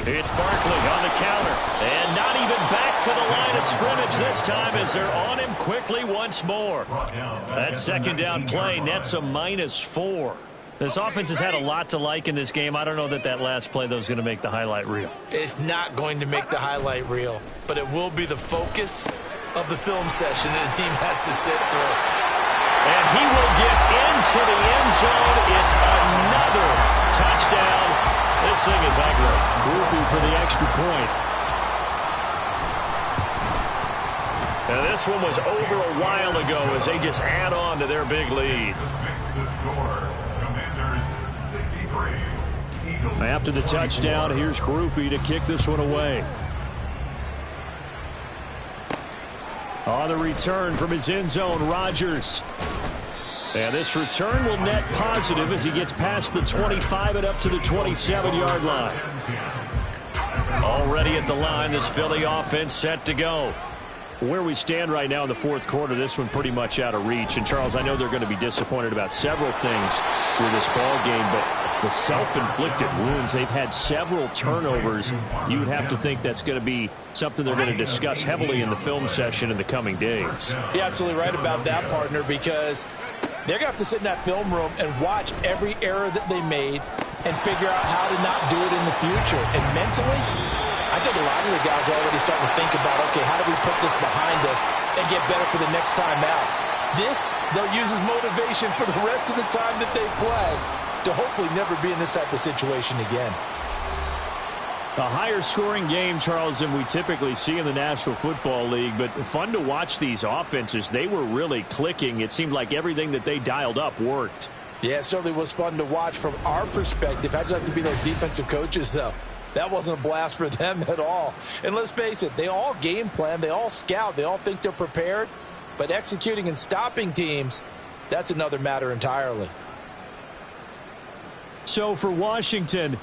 [SPEAKER 1] It's Barkley on the counter, and not even back to the line of scrimmage this time as they're on him quickly once more. That 2nd down play nets a -4. This offense has had a lot to like in this game. I don't know that that last play, though, is going to make the highlight reel.
[SPEAKER 3] It's not going to make the highlight reel, but it will be the focus of the film session that the team has to sit through.
[SPEAKER 1] And he will get into the end zone. It's another touchdown. This thing is ugly. Groupie for the extra point. Now this one was over a while ago as they just add on to their big lead. After the touchdown, here's Groupie to kick this one away. On the return from his end zone, Rodgers. And this return will net positive as he gets past the 25 and up to the 27-yard line. Already at the line, this Philly offense set to go. Where we stand right now in the 4th quarter, this one pretty much out of reach. And, Charles, I know they're going to be disappointed about several things with this ball game, but the self-inflicted wounds, they've had several turnovers. You would have to think that's going to be something they're going to discuss heavily in the film session in the coming days.
[SPEAKER 4] You're absolutely right about that, partner, because they're going to have to sit in that film room and watch every error that they made and figure out how to not do it in the future. And mentally, I think a lot of the guys are already starting to think about, okay, how do we put this behind us and get better for the next time out? This, they'll use as motivation for the rest of the time that they play to hopefully never be in this type of situation again.
[SPEAKER 1] A higher scoring game, Charles, than we typically see in the National Football League, but fun to watch these offenses. They were really clicking. It seemed like everything that they dialed up worked.
[SPEAKER 4] Yeah, it certainly was fun to watch from our perspective. How'd you like to be those defensive coaches, though? That wasn't a blast for them at all. And let's face it, they all game plan, they all scout, they all think they're prepared, but executing and stopping teams, that's another matter entirely.
[SPEAKER 1] So for Washington,